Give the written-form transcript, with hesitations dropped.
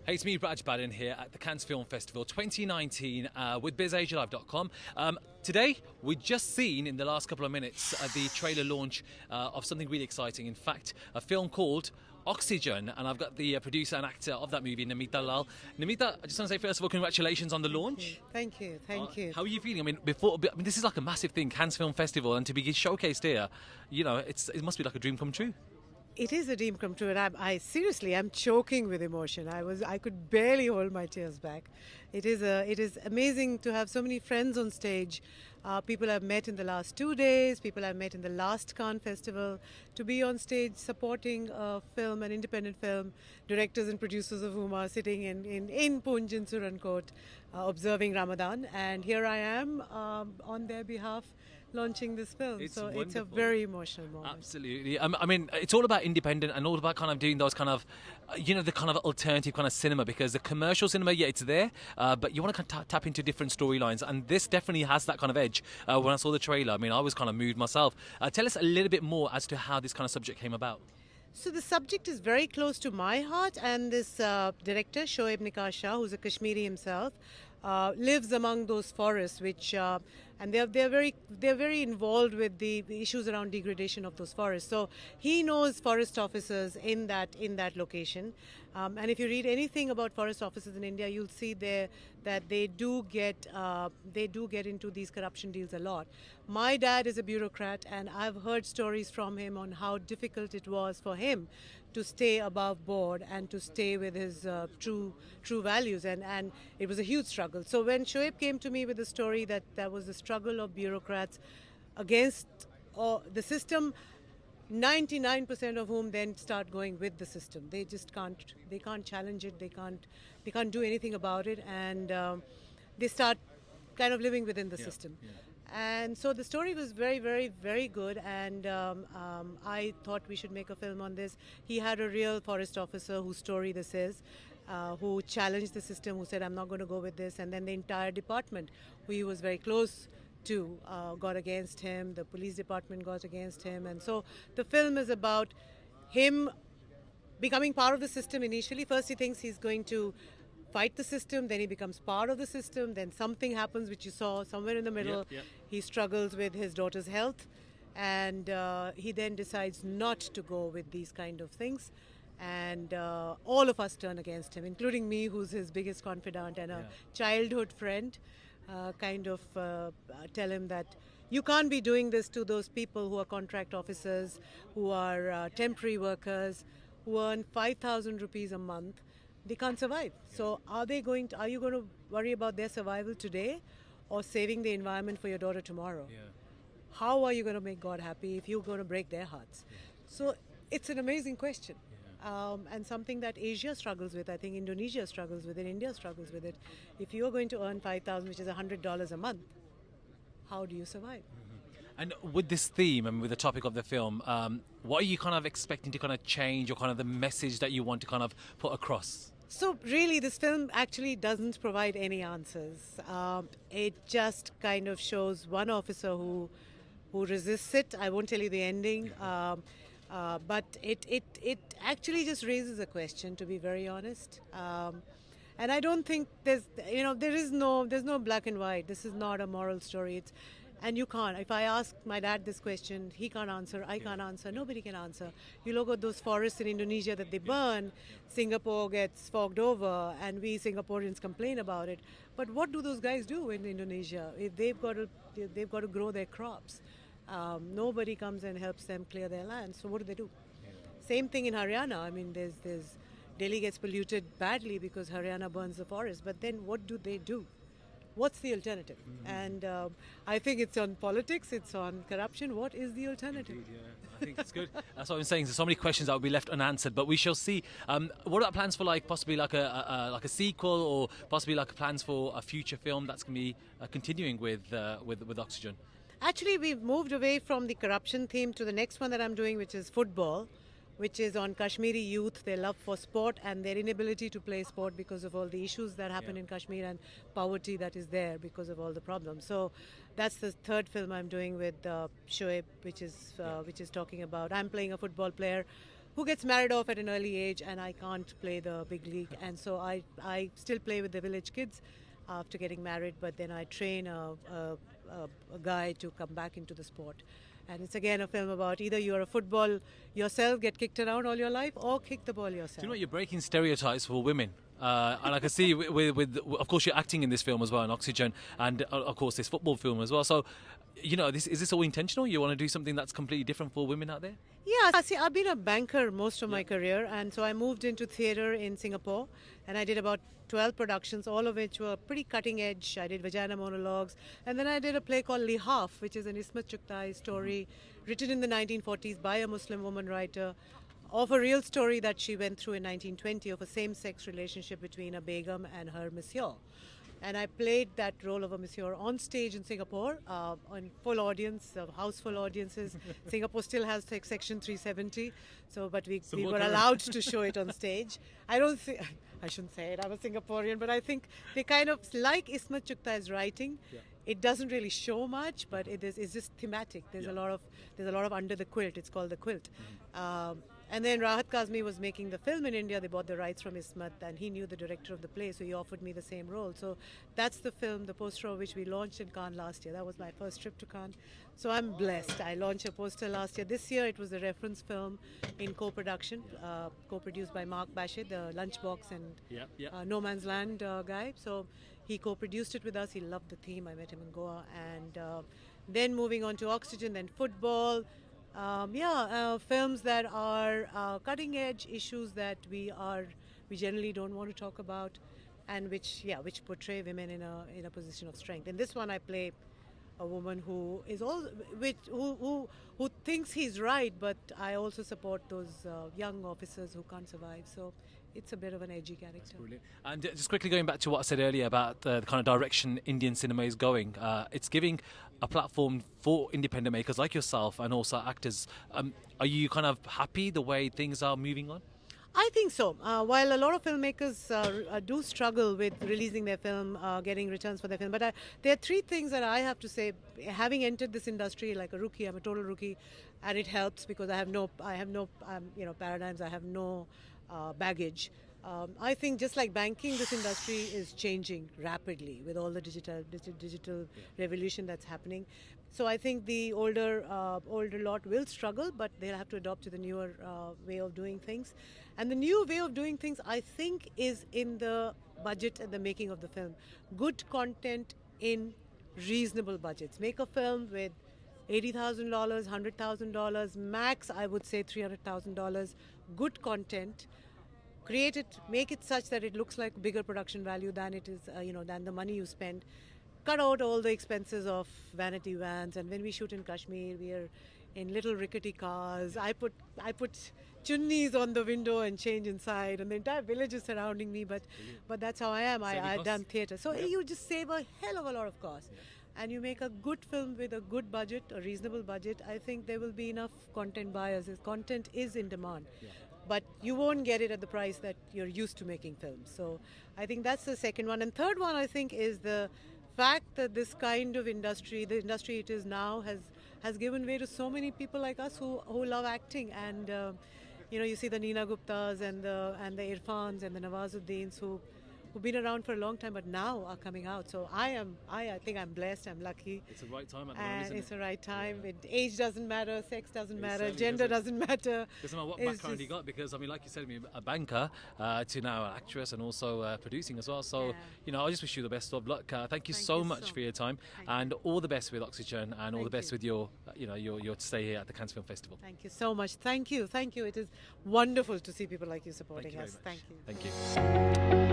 Hey, it's me, Baddhan here at the Cannes Film Festival 2019 with BizAsiaLive.com. Today, we've just seen in the last couple of minutes the trailer launch of something really exciting. In fact, a film called Oxygen, and I've got the producer and actor of that movie, Namita Lal. Namita, I just want to say first of all, congratulations on the launch. Thank you. How are you feeling? I mean, this is like a massive thing, Cannes Film Festival, and to be showcased here, you know, it must be like a dream come true. It is a dream come true, and I seriously, I'm choking with emotion. I could barely hold my tears back. It is amazing to have so many friends on stage. People I've met in the last 2 days, people I've met in the last Cannes Festival, to be on stage supporting a film, an independent film, directors and producers of whom are sitting in Poonj in Surancoat, observing Ramadan, and here I am on their behalf launching this film. It's a very emotional moment. Absolutely. I mean, it's all about independent and all about kind of doing those kind of, you know, the kind of alternative kind of cinema, because the commercial cinema, yeah, it's there, but you want to kind of tap into different storylines, and this definitely has that kind of edge. When I saw the trailer, I mean, I was kind of moved myself. Tell us a little bit more as to how this kind of subject came about. So the subject is very close to my heart, and this director, Shoaib Nikas Shah, who's a Kashmiri himself, lives among those forests, which and they're very involved with the issues around degradation of those forests. So he knows forest officers in that location, and if you read anything about forest officers in India, you'll see there that they do get into these corruption deals a lot. My dad is a bureaucrat, and I've heard stories from him on how difficult it was for him to stay above board and to stay with his true values, and it was a huge struggle. So when Shoaib came to me with the story that there was the struggle of bureaucrats against the system, 99% of whom then start going with the system. They just can't challenge it, they can't do anything about it, and they start kind of living within the system. Yeah. And so the story was very, very, very good, and I thought we should make a film on this. He had a real forest officer whose story this is, who challenged the system, who said, I'm not going to go with this, and then the entire department, who he was very close to, got against him, the police department got against him, and so the film is about him becoming part of the system initially. First he thinks he's going to fight the system, then he becomes part of the system, then something happens which you saw somewhere in the middle. Yep. He struggles with his daughter's health, and he then decides not to go with these kind of things, and all of us turn against him, including me, who's his biggest confidant and a childhood friend, tell him that you can't be doing this to those people who are contract officers, who are temporary workers, who earn 5,000 rupees a month. They can't survive. So are you going to worry about their survival today, or saving the environment for your daughter tomorrow? Yeah. How are you going to make God happy if you're going to break their hearts? Yeah. So it's an amazing question. Yeah. And something that Asia struggles with. I think Indonesia struggles with it, India struggles with it. If you're going to earn 5,000, which is $100 a month, how do you survive? Mm-hmm. And with this theme and with the topic of the film, what are you kind of expecting to kind of change, or kind of the message that you want to kind of put across? So really, this film actually doesn't provide any answers. It just kind of shows one officer who resists it. I won't tell you the ending, but it actually just raises a question, to be very honest. And I don't think there's no black and white. This is not a moral story. And you can't. If I ask my dad this question, he can't answer, I can't answer, nobody can answer. You look at those forests in Indonesia that they burn, Singapore gets fogged over, and we Singaporeans complain about it. But what do those guys do in Indonesia? If they've got to grow their crops. Nobody comes and helps them clear their land. So what do? Same thing in Haryana. I mean, there's Delhi gets polluted badly because Haryana burns the forest. But then what do? What's the alternative? Mm-hmm. And I think it's on politics, it's on corruption. What is the alternative? Indeed, yeah. I think it's good. That's what I'm saying. There's so many questions that will be left unanswered, but we shall see. What are plans for possibly like a sequel, or possibly like plans for a future film that's going to be continuing with Oxygen? Actually, we've moved away from the corruption theme to the next one that I'm doing, which is football, which is on Kashmiri youth, their love for sport and their inability to play sport because of all the issues that happen in Kashmir and poverty that is there because of all the problems. So that's the third film I'm doing with Shoaib, which is talking about I'm playing a football player who gets married off at an early age, and I can't play the big league, and so I still play with the village kids after getting married, but then I train a guy to come back into the sport. And it's again a film about either you're a football yourself, get kicked around all your life, or kick the ball yourself. Do you know what? You're breaking stereotypes for women. And I can see with, of course, you're acting in this film as well, in Oxygen, and of course this football film as well. So, you know, is this all intentional? You want to do something that's completely different for women out there? Yeah, see, I've been a banker most of my career, and so I moved into theatre in Singapore, and I did about 12 productions, all of which were pretty cutting edge. I did vagina monologues, and then I did a play called Lihaf, which is an Ismat Chugtai story written in the 1940s by a Muslim woman writer, of a real story that she went through in 1920 of a same-sex relationship between a begum and her monsieur. And I played that role of a monsieur on stage in Singapore, on full audience, house full audiences. Singapore still has like Section 370, but we were allowed to show it on stage. I shouldn't say it, I'm a Singaporean, but I think they kind of like Ismat Chughtai's writing. Yeah. It doesn't really show much, but it's just thematic. There's a lot of under the quilt. It's called the quilt. And then Rahat Kazmi was making the film in India. They bought the rights from Ismat, and he knew the director of the play, so he offered me the same role. So that's the film, the poster of which we launched in Cannes last year. That was my first trip to Cannes. So I'm blessed. I launched a poster last year. This year it was a reference film in co-production, co-produced by Mark Bashir, the Lunchbox and No Man's Land guy. So he co-produced it with us. He loved the theme. I met him in Goa. And then moving on to Oxygen, then football. Films that are cutting edge issues that we generally don't want to talk about, and which portray women in a position of strength. In this one, I play a woman who is who thinks he's right, but I also support those young officers who can't survive. So it's a bit of an edgy character. That's brilliant. And just quickly going back to what I said earlier about the kind of direction Indian cinema is going, it's giving a platform for independent makers like yourself and also actors. Are you kind of happy the way things are moving on? I think so. While a lot of filmmakers do struggle with releasing their film, getting returns for their film, but there are three things that I have to say. Having entered this industry like a rookie, I'm a total rookie, and it helps because I have no paradigms. I have no baggage. I think just like banking, this industry is changing rapidly with all the digital revolution that's happening. So I think the older lot will struggle, but they'll have to adopt to the newer way of doing things. And the new way of doing things, I think, is in the budget and the making of the film. Good content in reasonable budgets. Make a film with $80,000, $100,000, max I would say $300,000. Good content. Create it, make it such that it looks like bigger production value than it is, than the money you spend. Cut out all the expenses of vanity vans. And when we shoot in Kashmir, we are in little rickety cars. I put chunnis on the window and change inside, and the entire village is surrounding me. But that's how I am. I've done theatre, so you just save a hell of a lot of cost. And you make a good film with a good budget, a reasonable budget. I think there will be enough content buyers. Content is in demand. But you won't get it at the price that you're used to making films. So I think that's the second one. And third one, I think, is the fact that this kind of industry, the industry it is now, has given way to so many people like us who love acting. And you see the Neena Guptas and the Irfans and the Nawazuddins who've been around for a long time but now are coming out. So I think I'm blessed, I'm lucky. It's the right time at the moment, isn't it? It's the right time. Age doesn't matter, sex doesn't matter, gender doesn't matter. Doesn't matter what background you got, because I mean, like you said, a banker to now an actress and also producing as well. So I just wish you the best of luck. Thank you so much for your time, and all the best with Oxygen, and all the best with your stay here at the Cannes Film Festival. Thank you so much. Thank you. It is wonderful to see people like you supporting us. Thank you. Thank you.